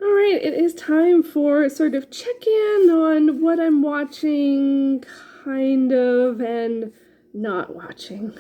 All right, it is time for sort of check-in on what I'm watching, kind of, and not watching.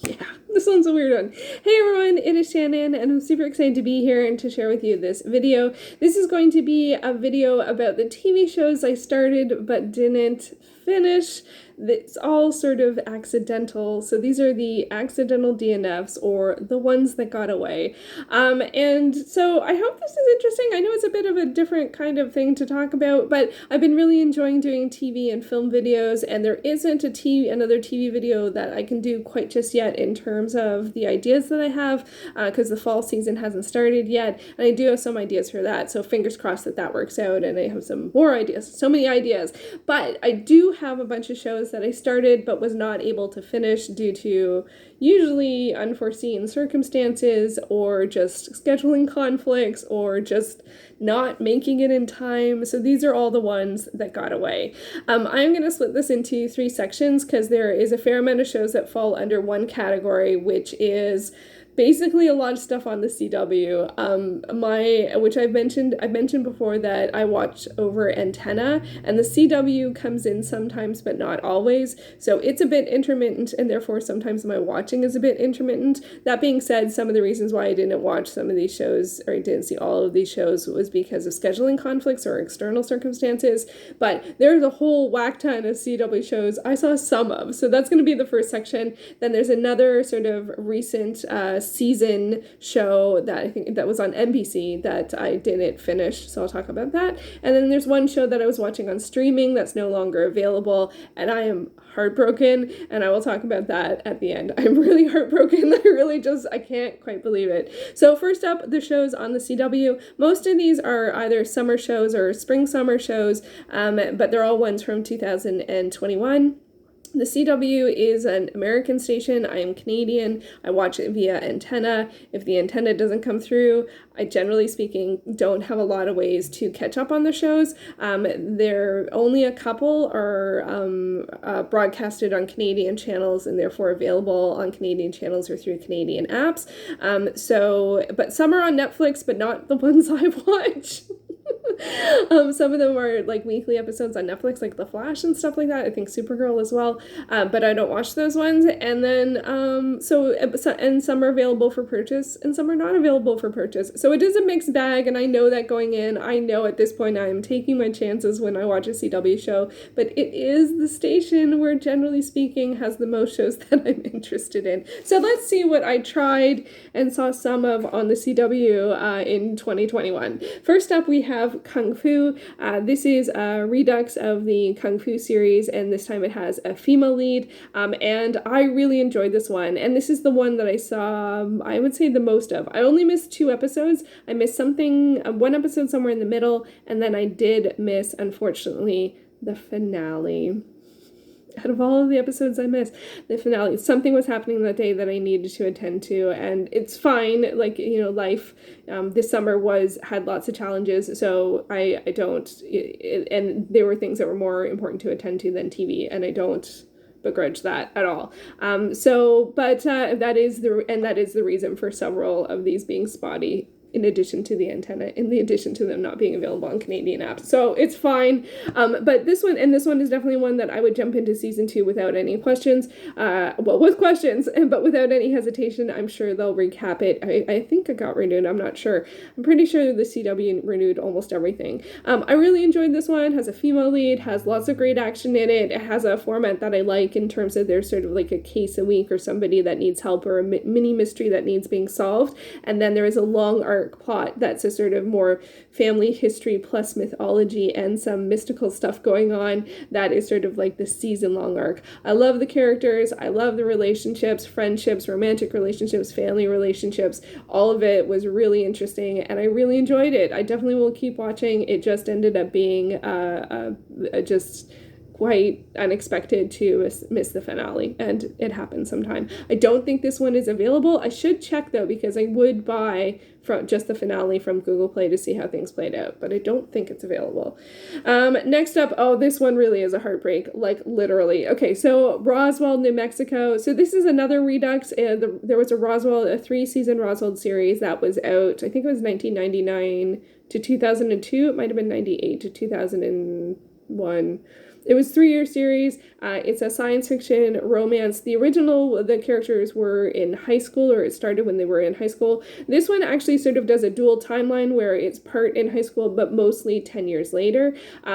Yeah, this one's a weird one. Hey everyone, it is Shannon, and I'm super excited to be here and to share with you this video. This is going to be a video about the TV shows I started but didn't finish. It's all sort of accidental. So these are the accidental DNFs, or the ones that got away. And so I hope this is interesting. I know it's a bit of a different kind of thing to talk about, but I've been really enjoying doing TV and film videos, and there isn't another TV video that I can do quite just yet in terms of the ideas that I have, because the fall season hasn't started yet, and I do have some ideas for that. So fingers crossed that that works out, and I have some more ideas. So many ideas. But I do have a bunch of shows that I started but was not able to finish due to usually unforeseen circumstances, or just scheduling conflicts, or just not making it in time. So these are all the ones that got away. I'm going to split this into 3 sections because there is a fair amount of shows that fall under one category, which is basically a lot of stuff on the CW. Which I've mentioned before that I watch over Antenna, and the CW comes in sometimes but not always. So it's a bit intermittent, and therefore sometimes my watching is a bit intermittent. That being said, some of the reasons why I didn't watch some of these shows, or I didn't see all of these shows, was because of scheduling conflicts or external circumstances. But there's a whole whack ton of CW shows I saw some of. So that's going to be the first section. Then there's another sort of recent season show that I think that was on NBC that I didn't finish, so I'll talk about that. And then there's one show that I was watching on streaming that's no longer available, and I am heartbroken, and I will talk about that at the end. I'm really heartbroken. I can't quite believe it. So first up, the shows on the CW. Most of these are either summer shows or spring-summer shows, but they're all ones from 2021. The CW is an American station. I am Canadian. I watch it via Antenna. If the antenna doesn't come through, I generally speaking don't have a lot of ways to catch up on the shows. There only a couple are broadcasted on Canadian channels, and therefore available on Canadian channels or through Canadian apps. But some are on Netflix, but not the ones I watch. Some of them are like weekly episodes on Netflix, like The Flash and stuff like that. I think Supergirl as well, but I don't watch those ones. And then and some are available for purchase, and some are not available for purchase. So it is a mixed bag, and I know that going in. I know at this point I am taking my chances when I watch a CW show, but it is the station where, generally speaking, has the most shows that I'm interested in. So let's see what I tried and saw some of on the CW in 2021. First up, we have Kung Fu. This is a redux of the Kung Fu series, and this time it has a female lead, and I really enjoyed this one, and this is the one that I saw, I would say, the most of. I only missed 2 episodes. I missed one episode somewhere in the middle, and then I did miss, unfortunately, the finale. Out of all of the episodes I missed, the finale, something was happening that day that I needed to attend to, and it's fine. Like, life this summer had lots of challenges, so I don't, and there were things that were more important to attend to than TV, and I don't begrudge that at all. That is the reason for several of these being spotty, in addition to them not being available on Canadian apps. So it's fine. But this one is definitely one that I would jump into season 2 without any questions. With questions, but without any hesitation. I'm sure they'll recap it. I think it got renewed. I'm not sure. I'm pretty sure the CW renewed almost everything. I really enjoyed this one. It has a female lead, has lots of great action in it. It has a format that I like in terms of there's sort of like a case a week, or somebody that needs help, or a mini mystery that needs being solved. And then there is a long arc plot that's a sort of more family history plus mythology and some mystical stuff going on. That is sort of like the season-long arc. I love the characters. I love the relationships, friendships, romantic relationships, family relationships. All of it was really interesting, and I really enjoyed it. I definitely will keep watching. It just ended up being quite unexpected to miss the finale, and it happens sometime. I don't think this one is available. I should check though, because I would buy from just the finale from Google Play to see how things played out, but I don't think it's available. Next up, oh, this one really is a heartbreak, like literally. Okay, so Roswell, New Mexico. So this is another Redux. There was a 3-season Roswell series that was out, I think it was 1999 to 2002. It might have been 98 to 2001. It was a 3-year series. It's a science fiction romance. The characters were in high school, or it started when they were in high school. This one actually sort of does a dual timeline where it's part in high school, but mostly 10 years later,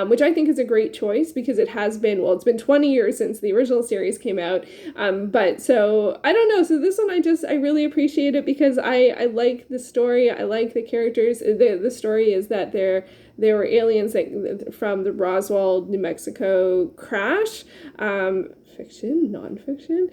which I think is a great choice, because it's been 20 years since the original series came out. But so, I don't know. So this one, I really appreciate it, because I like the story. I like the characters. The story is that there were aliens from the Roswell, New Mexico crash, fiction, nonfiction,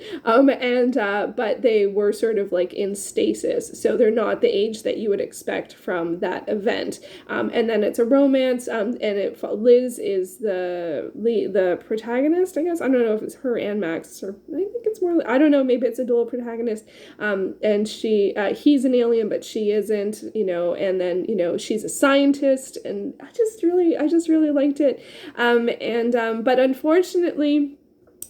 but they were sort of like in stasis, so they're not the age that you would expect from that event. And then it's a romance, and Liz is the protagonist, I guess. I don't know if it's her and Max, or I think it's more, I don't know, maybe it's a dual protagonist. And he's an alien, but she isn't, and then, she's a scientist, and I just really liked it. But unfortunately,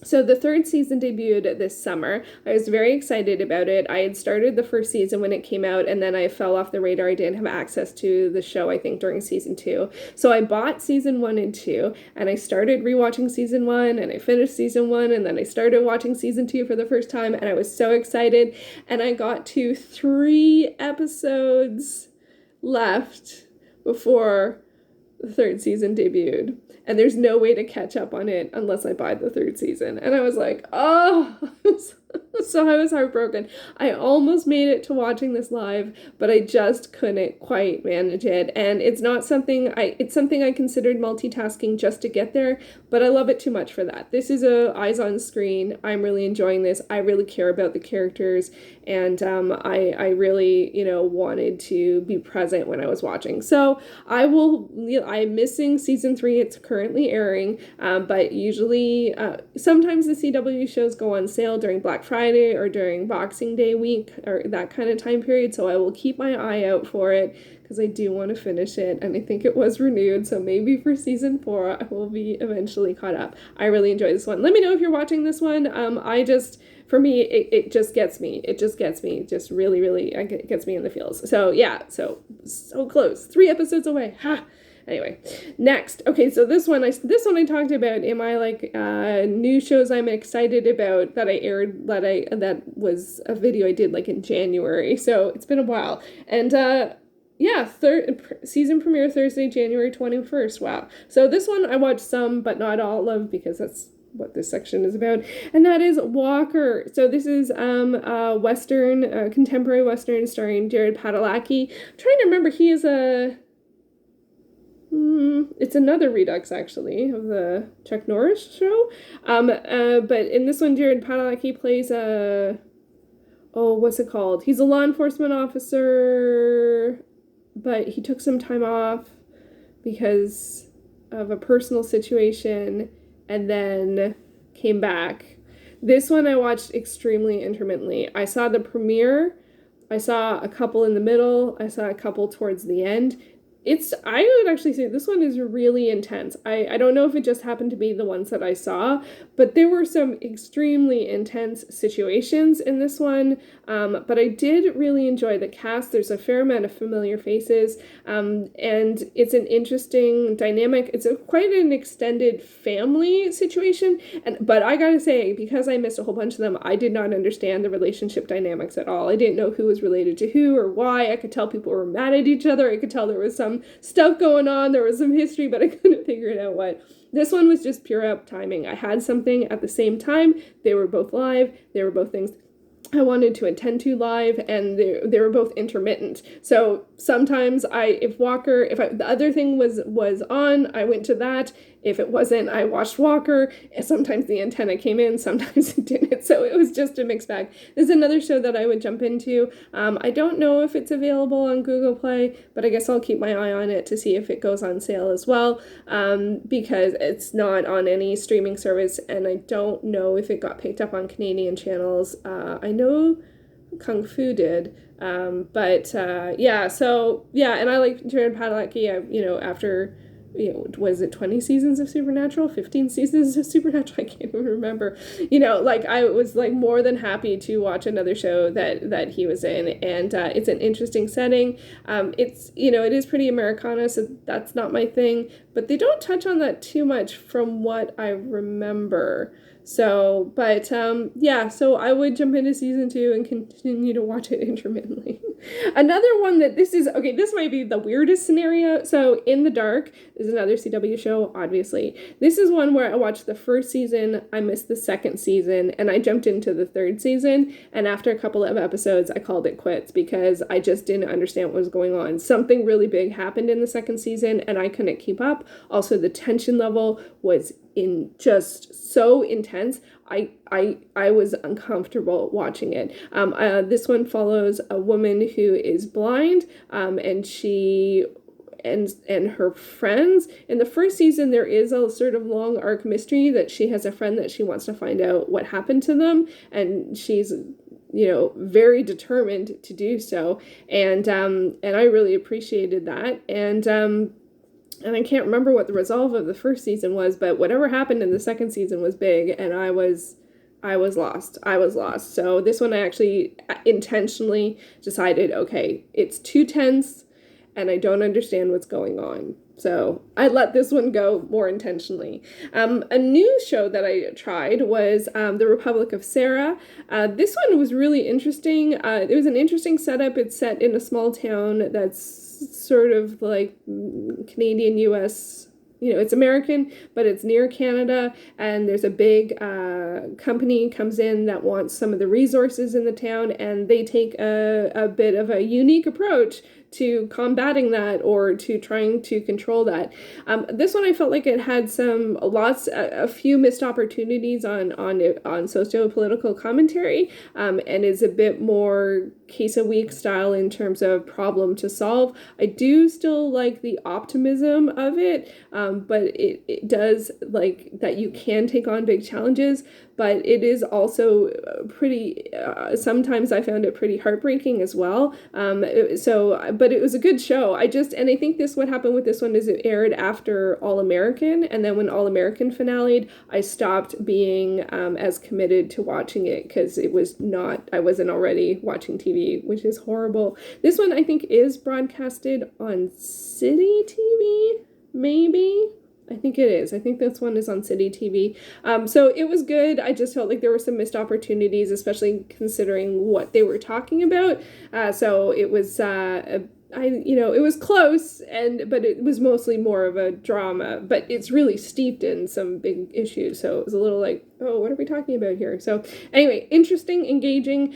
so the 3rd season debuted this summer. I was very excited about it. I had started the 1st season when it came out, and then I fell off the radar. I didn't have access to the show, I think, during season 2. So I bought season 1 and 2, and I started rewatching season 1, and I finished season 1, and then I started watching season 2 for the first time, and I was so excited. And I got to 3 episodes left before the 3rd season debuted, and there's no way to catch up on it unless I buy the 3rd season. And I was like, oh, so I was heartbroken. I almost made it to watching this live, but I just couldn't quite manage it. And it's something I considered multitasking just to get there, but I love it too much for that. This is eyes on screen. I'm really enjoying this. I really care about the characters, and I really, wanted to be present when I was watching. So I'm missing season 3. It's currently airing, but usually, sometimes the CW shows go on sale during Black Friday or during Boxing Day week, or that kind of time period, so I will keep my eye out for it, because I do want to finish it, and I think it was renewed, so maybe for season 4 I will be eventually caught up. I really enjoy this one. Let me know if you're watching this one. For me, it just gets me. It just gets me. It just really, really gets me in the feels. So yeah, so close. 3 episodes away. Ha! Anyway, next. Okay, so this one I talked about in my new shows I'm excited about that I aired, that was a video I did like in January. So it's been a while. And season premiere Thursday, January 21st. Wow. So this one I watched some, but not all of, because that's what this section is about, and that is Walker. So this is Western, contemporary Western starring Jared Padalecki. I'm trying to remember, he is it's another Redux, actually, of the Chuck Norris show. But in this one, Jared Padalecki plays what's it called? He's a law enforcement officer, but he took some time off because of a personal situation, and then came back. This one I watched extremely intermittently. I saw the premiere, I saw a couple in the middle, I saw a couple towards the end. I would actually say this one is really intense. I don't know if it just happened to be the ones that I saw, but there were some extremely intense situations in this one. But I did really enjoy the cast. There's a fair amount of familiar faces, and it's an interesting dynamic. It's quite an extended family situation, but I gotta say, because I missed a whole bunch of them, I did not understand the relationship dynamics at all. I didn't know who was related to who or why. I could tell people were mad at each other. I could tell there was some stuff going on, there was some history, but I couldn't figure it out what. This one was just pure up timing. I had something at the same time. They were both live. They were both things I wanted to attend to live, and they were both intermittent. So sometimes if the other thing was on, I went to that. If it wasn't, I watched Walker. Sometimes the antenna came in, sometimes it didn't. So it was just a mixed bag. There's another show that I would jump into. I don't know if it's available on Google Play, but I guess I'll keep my eye on it to see if it goes on sale as well, because it's not on any streaming service, and I don't know if it got picked up on Canadian channels. I know Kung Fu did, yeah, so yeah, and I like Jared Padalecki. After, was it 20 seasons of Supernatural, 15 seasons of Supernatural? I can't even remember. I was like more than happy to watch another show that he was in, and it's an interesting setting. It is pretty Americana, so that's not my thing, but they don't touch on that too much from what I remember. So, so I would jump into season 2 and continue to watch it intermittently. Another one this might be the weirdest scenario. So, In the Dark is another CW show, obviously. This is one where I watched the first season, I missed the second season, and I jumped into the third season, and after a couple of episodes, I called it quits because I just didn't understand what was going on. Something really big happened in the second season, and I couldn't keep up. Also, the tension level was just so intense. I was uncomfortable watching it. This one follows a woman who is blind, and she and her friends. In the first season, there is a sort of long arc mystery that she has a friend that she wants to find out what happened to them, and she's very determined to do so, and I really appreciated that, and I can't remember what the resolve of the first season was, but whatever happened in the second season was big, and I was lost. So this one I actually intentionally decided, okay, it's too tense, and I don't understand what's going on. So I let this one go more intentionally. A new show that I tried was The Republic of Sarah. This one was really interesting. It was an interesting setup. It's set in a small town that's sort of like Canadian, US, it's American, but it's near Canada, and there's a big company comes in that wants some of the resources in the town, and they take a bit of a unique approach to combating that, or to trying to control that. This one I felt like it had a few missed opportunities on socio-political commentary, and is a bit more case a week style in terms of problem to solve. I do still like the optimism of it, but it does like that you can take on big challenges, but it is also pretty, sometimes I found it pretty heartbreaking as well. But it was a good show. And I think what happened with this one is it aired after All American, and then when All American finale'd, I stopped being as committed to watching it, because I wasn't already watching TV, which is horrible. This one I think is broadcasted on City TV, maybe? I think it is. I think this one is on City TV. So it was good. I just felt like there were some missed opportunities, especially considering what they were talking about. So it was, it was close, but it was mostly more of a drama, but it's really steeped in some big issues. So it was a little like, oh, what are we talking about here? So anyway, interesting, engaging,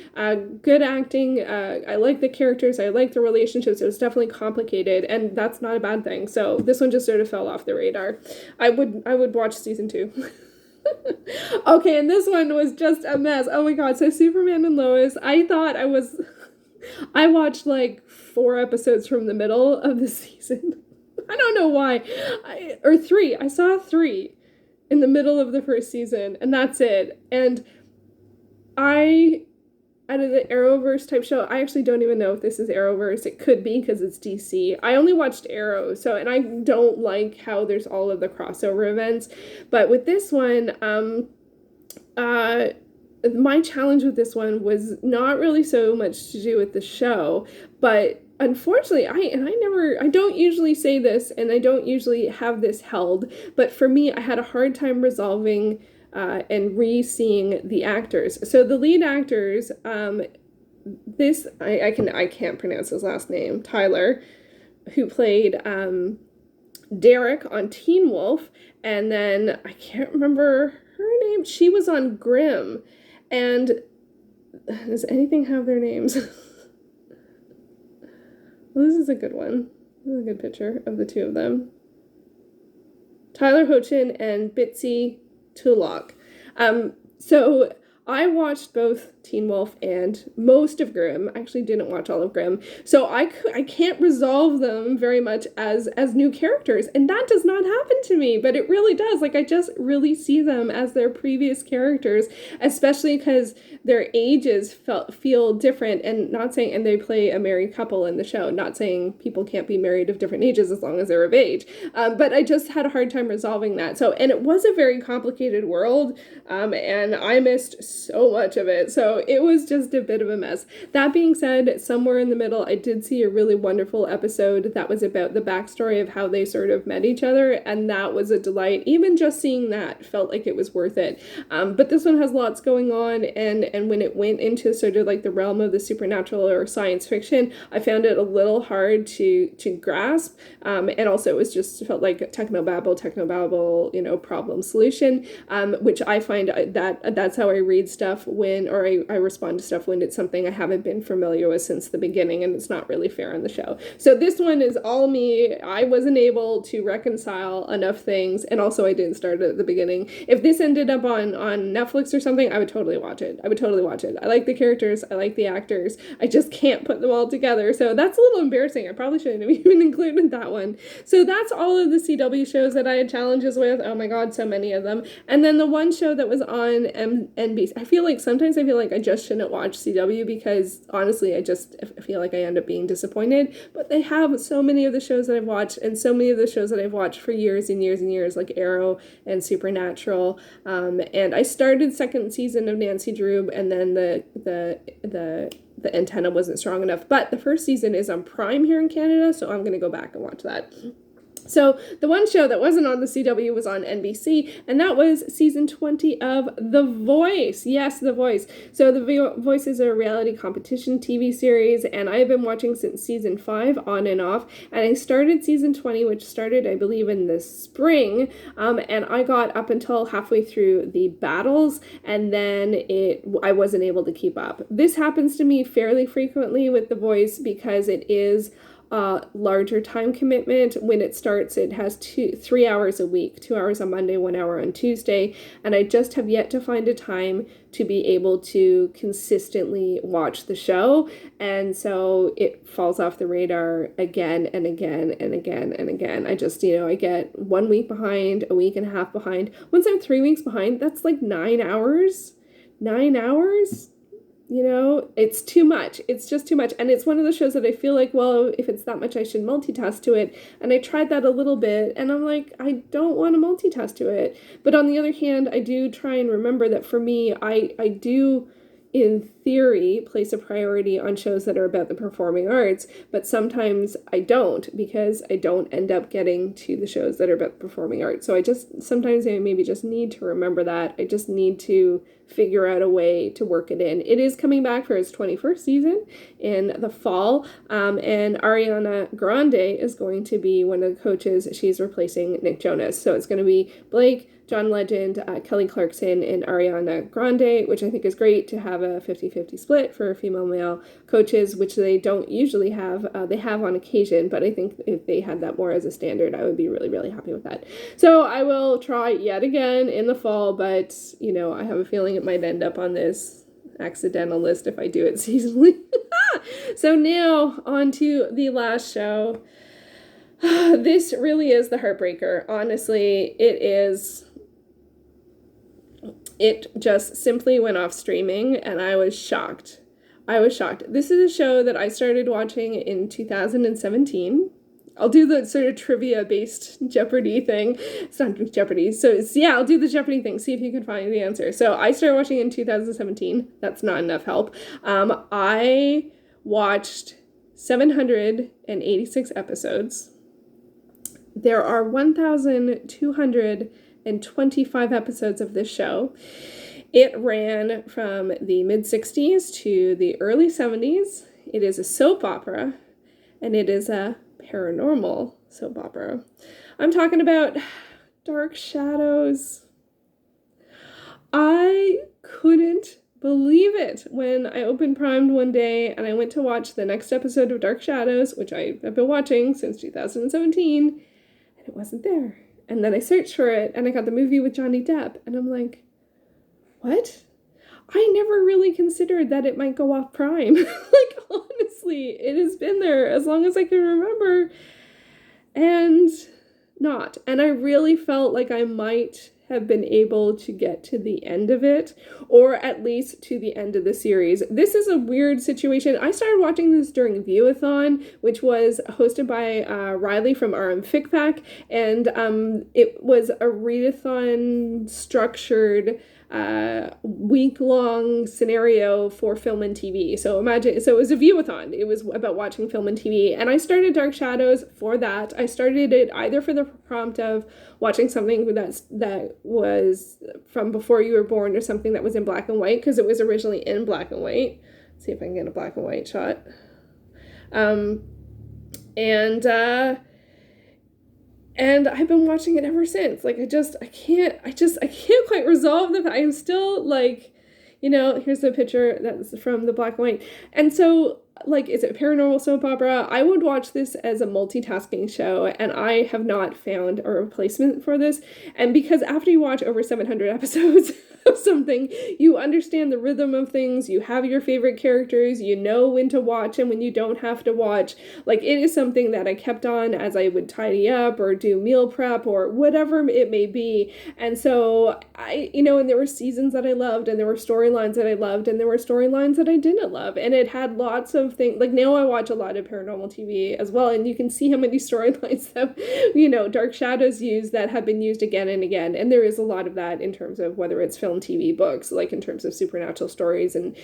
good acting. I like the characters. I like the relationships. It was definitely complicated, and that's not a bad thing. So this one just sort of fell off the radar. I would watch season 2. Okay, and this one was just a mess. Oh my God. So Superman and Lois, I watched like 4 episodes from the middle of the season. I don't know why. Or 3. I saw 3 in the middle of the first season, and that's it. And out of the Arrowverse type show, I actually don't even know if this is Arrowverse. It could be, because it's DC. I only watched Arrow, and I don't like how there's all of the crossover events. But with this one, my challenge with this one was not really so much to do with the show, but unfortunately, I don't usually say this, and I don't usually have this held, but for me, I had a hard time resolving and re-seeing the actors. So the lead actors, I can't pronounce his last name, Tyler, who played Derek on Teen Wolf, and then I can't remember her name. She was on Grimm. And does anything have their names? Well, this is a good one. This is a good picture of the two of them. Tyler Hoechlin and Bitsy Tulloch. So I watched both Teen Wolf and most of Grimm. I actually didn't watch all of Grimm. So I can't resolve them very much as new characters. And that does not happen to me, but it really does. Like, I just really see them as their previous characters, especially because their ages feel different, and not saying, and they play a married couple in the show, not saying people can't be married of different ages as long as they're of age. But I just had a hard time resolving that. So, and it was a very complicated world, and I missed so much of it. So it was just a bit of a mess. That being said, somewhere in the middle, I did see a really wonderful episode that was about the backstory of how they sort of met each other, and that was a delight. Even just seeing that felt like it was worth it. But this one has lots going on, and when it went into sort of like the realm of the supernatural or science fiction, I found it a little hard to grasp. And also it was just felt like technobabble, you know, problem solution, which I find that's how I read stuff I respond to stuff when it's something I haven't been familiar with since the beginning, and it's not really fair on the show. So this one is all me. I wasn't able to reconcile enough things, and also I didn't start at the beginning. If this ended up on Netflix or something, I would totally watch it. I like the characters, I like the actors, I just can't put them all together. So that's a little embarrassing. I probably shouldn't have even included that one. So that's all of the CW shows that I had challenges with. Oh my god, so many of them. And then the one show that was on NBC, sometimes I feel like I just shouldn't watch CW because honestly I feel like I end up being disappointed, but they have so many of the shows that I've watched, and so many of the shows that I've watched for years and years and years, like Arrow and Supernatural, and I started second season of Nancy Drew, and then the antenna wasn't strong enough, but the first season is on Prime here in Canada, so I'm gonna go back and watch that. So the one show that wasn't on the CW was on NBC, and that was season 20 of The Voice. Yes, The Voice. So The Voice is a reality competition TV series, and I've been watching since season 5 on and off, and I started season 20, which started, I believe, in the spring, and I got up until halfway through the battles, and then I wasn't able to keep up. This happens to me fairly frequently with The Voice because it is larger time commitment. When it starts, it has 3 hours a week, 2 hours on Monday, 1 hour on Tuesday, and I just have yet to find a time to be able to consistently watch the show, and so it falls off the radar again and again and again and again. I just, I get 1 week behind, a week and a half behind. Once I'm 3 weeks behind, that's like 9 hours. 9 hours? It's too much. It's just too much. And it's one of the shows that I feel like, well, if it's that much, I should multitask to it. And I tried that a little bit, and I'm like, I don't want to multitask to it. But on the other hand, I do try and remember that for me, I do, in theory, place a priority on shows that are about the performing arts, but sometimes I don't, because I don't end up getting to the shows that are about the performing arts. So sometimes I maybe just need to remember that. I just need to figure out a way to work it in. It is coming back for its 21st season in the fall, and Ariana Grande is going to be one of the coaches. She's replacing Nick Jonas. So it's going to be Blake, John Legend, Kelly Clarkson, and Ariana Grande, which I think is great to have a 50-50 split for female-male coaches, which they don't usually have. They have on occasion, but I think if they had that more as a standard, I would be really, really happy with that. So I will try yet again in the fall, but, I have a feeling it might end up on this accidental list if I do it seasonally. So now on to the last show. This really is the heartbreaker. Honestly, it is. It just simply went off streaming, and I was shocked. This is a show that I started watching in 2017. I'll do the sort of trivia-based Jeopardy thing. It's not Jeopardy. So, I'll do the Jeopardy thing. See if you can find the answer. So, I started watching in 2017. That's not enough help. I watched 786 episodes. There are 1,225 episodes of this show. It ran from the mid-60s to the early 70s. It is a soap opera, and it is a paranormal soap opera. I'm talking about Dark Shadows. I couldn't believe it when I opened Prime one day and I went to watch the next episode of Dark Shadows, which I have been watching since 2017, and it wasn't there. And then I searched for it, and I got the movie with Johnny Depp, and I'm like, what? I never really considered that it might go off Prime. Like, honestly, it has been there as long as I can remember. And not. And I really felt like I might have been able to get to the end of it, or at least to the end of the series. This is a weird situation. I started watching this during Viewathon, which was hosted by Riley from RM Fic Pack, and it was a readathon structured week-long scenario for film and TV. So it was a viewathon. It was about watching film and TV. And I started Dark Shadows for that. I started it either for the prompt of watching something that was from before you were born, or something that was in black and white, because it was originally in black and white. Let's see if I can get a black and white shot. And I've been watching it ever since. Like, I can't quite resolve the fact. I'm still like, here's the picture that's from the black and white. And so, like, is it paranormal soap opera? I would watch this as a multitasking show, and I have not found a replacement for this. And because after you watch over 700 episodes of something, you understand the rhythm of things, you have your favorite characters, you know when to watch and when you don't have to watch. Like, it is something that I kept on as I would tidy up or do meal prep or whatever it may be. And so and there were seasons that I loved, and there were storylines that I loved, and there were storylines that I didn't love. And it had lots of things. Like, now I watch a lot of paranormal TV as well, and you can see how many storylines that, Dark Shadows used that have been used again and again. And there is a lot of that in terms of whether it's film, TV, books, like in terms of supernatural stories and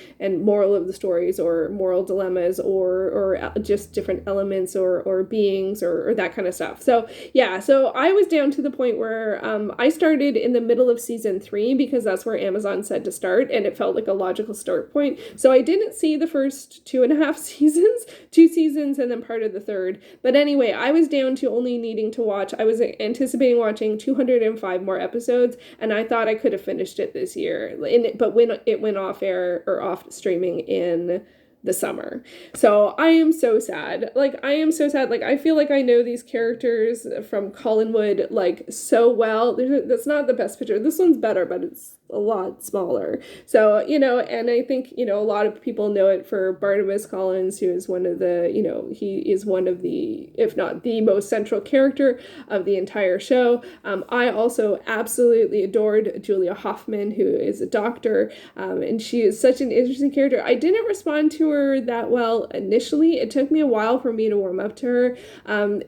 moral of the stories, or moral dilemmas, or just different elements or beings or that kind of stuff. So yeah, so I was down to the point where I started in the middle of season 3, because that's where Amazon said to start, and it felt like a logical start point. So I didn't see the first 2.5 seasons, 2 seasons, and then part of the third. But anyway, I was down to only needing to watch, I was anticipating watching 205 more episodes, and I thought I could have finished it this year. But when it went off air or off streaming in the summer. So I am so sad. Like, I feel like I know these characters from Collinwood, like, so well. That's not the best picture. This one's better, but it's a lot smaller. So, and I think, a lot of people know it for Barnabas Collins, who is one of the, he is one of the, if not the most central character of the entire show. I also absolutely adored Julia Hoffman, who is a doctor, and she is such an interesting character. I didn't respond to her that well initially. It took me a while for me to warm up to her,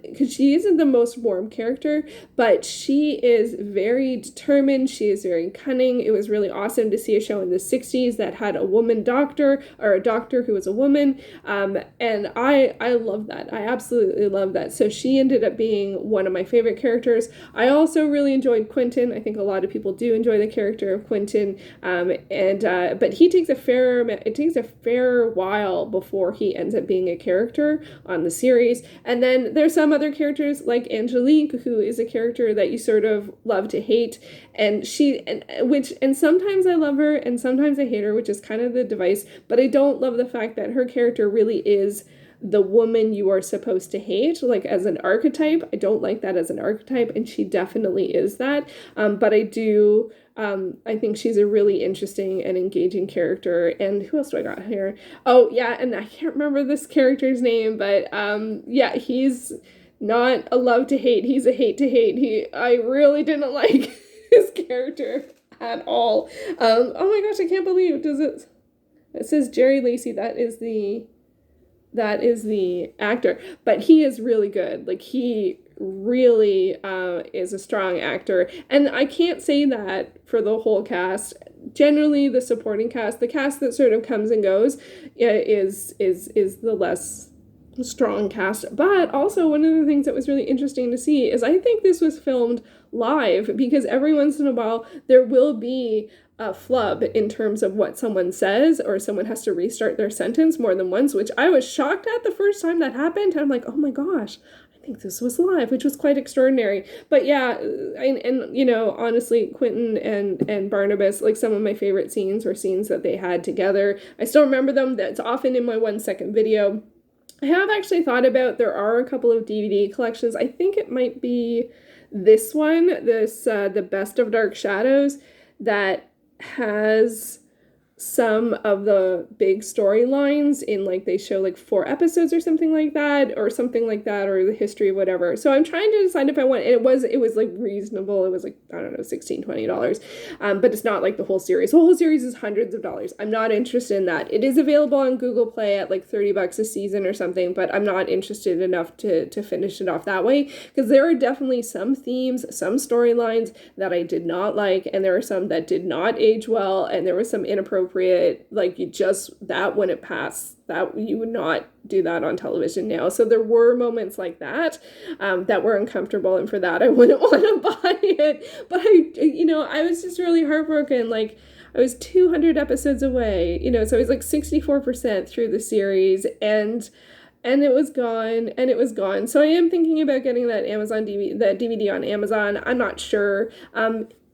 because she isn't the most warm character, but she is very determined. She is very cunning. It was really awesome to see a show in the 60s that had a woman doctor, or a doctor who was a woman, and I love that. I absolutely love that. So she ended up being one of my favorite characters. I also really enjoyed Quentin. I think a lot of people do enjoy the character of Quentin, but he takes a fair while before he ends up being a character on the series. And then there's some other characters like Angelique, who is a character that you sort of love to hate, and sometimes I love her and sometimes I hate her, which is kind of the device, but I don't love the fact that her character really is the woman you are supposed to hate, like as an archetype. I don't like that as an archetype, and she definitely is that. But I do, I think she's a really interesting and engaging character. And who else do I got here? Oh, yeah, and I can't remember this character's name, but yeah, he's not a love to hate. He's a hate to hate. I really didn't like his character at all. Oh my gosh, I can't believe, it says Jerry Lacey. That is the actor, but he is really good. Like, he really is a strong actor, and I can't say that for the whole cast. Generally, the supporting cast, the cast that sort of comes and goes, is the less strong cast. But also, one of the things that was really interesting to see is I think this was filmed live, because every once in a while there will be a flub in terms of what someone says, or someone has to restart their sentence more than once, which I was shocked at the first time that happened. I'm like, oh my gosh, I think this was live, which was quite extraordinary. But yeah, and honestly, Quentin and Barnabas, like, some of my favorite scenes were scenes that they had together. I still remember them. That's often in my 1-second video. I have actually thought about, there are a couple of DVD collections. I think it might be this one, the Best of Dark Shadows, that has some of the big storylines in like they show like 4 episodes or something like that, or the history, whatever. So I'm trying to decide if I want, and it was like reasonable. It was like, I don't know, $16-20. But it's not like the whole series. The whole series is hundreds of dollars. I'm not interested in that. It is available on Google Play at like $30 a season or something, but I'm not interested enough to finish it off that way, because there are definitely some themes, some storylines that I did not like, and there are some that did not age well, and there was some inappropriate, like, you just, that wouldn't pass, that you would not do that on television now. So there were moments like that that were uncomfortable, and for that I wouldn't want to buy it. But I was just really heartbroken. Like, I was 200 episodes away, so I was like 64% through the series, and it was gone. So I am thinking about getting that DVD on Amazon. I'm not sure.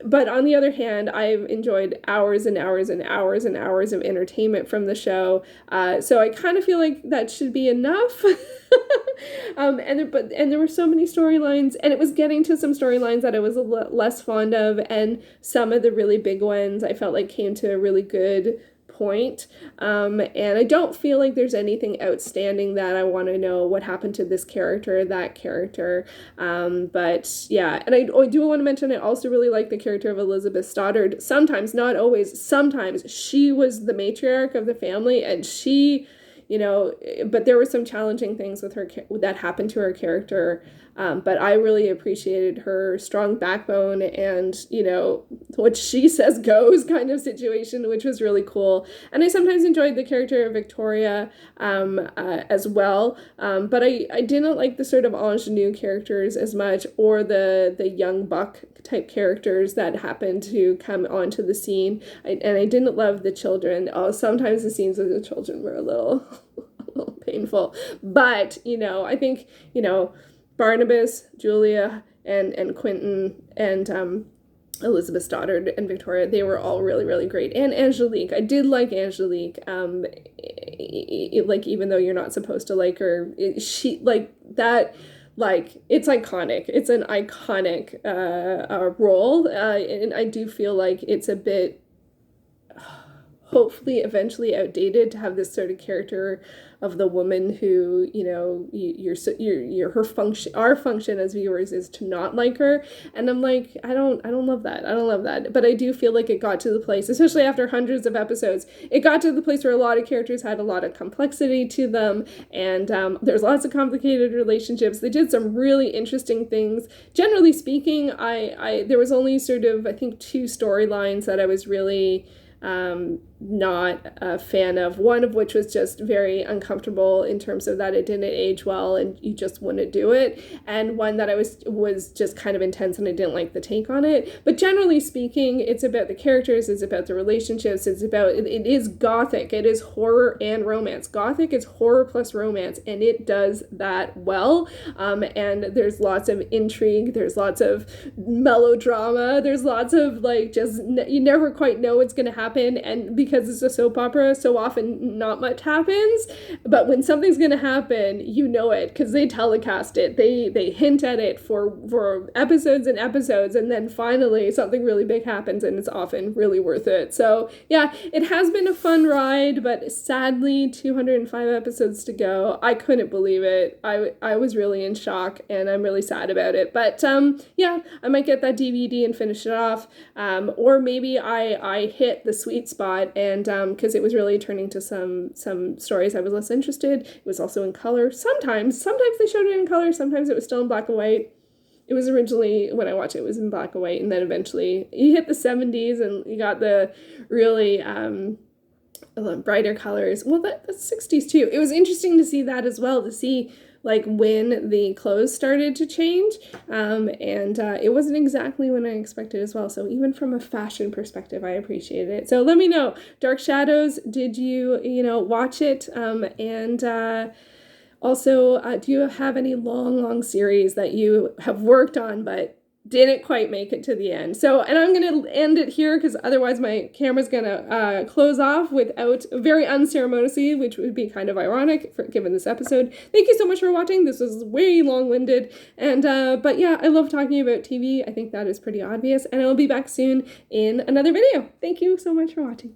But on the other hand, I've enjoyed hours and hours and hours and hours of entertainment from the show. So I kind of feel like that should be enough. And there were so many storylines, and it was getting to some storylines that I was less fond of, and some of the really big ones I felt like came to a really good point. And I don't feel like there's anything outstanding that I want to know what happened to this character, that character. But yeah, and I do want to mention, I also really like the character of Elizabeth Stoddard. Sometimes, not always, sometimes she was the matriarch of the family, and she, but there were some challenging things with her that happened to her character. But I really appreciated her strong backbone and, what she says goes kind of situation, which was really cool. And I sometimes enjoyed the character of Victoria as well. But I didn't like the sort of ingenue characters as much, or the young buck type characters that happened to come onto the scene. And I didn't love the children. Sometimes the scenes with the children were a little painful. But, I think, Barnabas, Julia, and Quentin, and Elizabeth Stoddard and Victoria, they were all really, really great. And Angelique, I did like Angelique. Like, even though you're not supposed to like her, she, like, that, like, it's iconic. It's an iconic role. And I do feel like it's a bit, hopefully eventually outdated, to have this sort of character of the woman who, her function, our function as viewers is to not like her. And I'm like, I don't love that. But I do feel like it got to the place, especially after hundreds of episodes, it got to the place where a lot of characters had a lot of complexity to them. And there's lots of complicated relationships. They did some really interesting things. Generally speaking, there was only sort of, I think, 2 storylines that I was really not a fan of, one of which was just very uncomfortable in terms of that it didn't age well and you just wouldn't do it, and one that I was just kind of intense and I didn't like the take on it. But generally speaking, it's about the characters, it's about the relationships, it is gothic, it is horror and romance. Gothic is horror plus romance, and it does that well. And there's lots of intrigue, there's lots of melodrama, there's lots of like, just you never quite know what's going to happen, and because it's a soap opera, so often not much happens, but when something's going to happen, you know it, because they telecast it, they hint at it for episodes and episodes, and then finally something really big happens, and it's often really worth it. So yeah, it has been a fun ride, but sadly 205 episodes to go. I couldn't believe it. I was really in shock, and I'm really sad about it. But yeah, I might get that DVD and finish it off, or maybe I hit the sweet spot, and because it was really turning to some stories I was less interested. It was also in color. Sometimes they showed it in color, sometimes it was still in black and white. It was originally, when I watched it, was in black and white, and then eventually you hit the 70s and you got the really brighter colors. Well, that's 60s too. It was interesting to see that as well, to see like when the clothes started to change, and it wasn't exactly when I expected as well. So even from a fashion perspective, I appreciated it. So let me know, Dark Shadows, did you watch it? And also, do you have any long series that you have worked on but didn't quite make it to the end? So, and I'm going to end it here because otherwise my camera's going to close off without, very unceremoniously, which would be kind of ironic given this episode. Thank you so much for watching. This was way long-winded, and but yeah, I love talking about TV. I think that is pretty obvious, and I will be back soon in another video. Thank you so much for watching.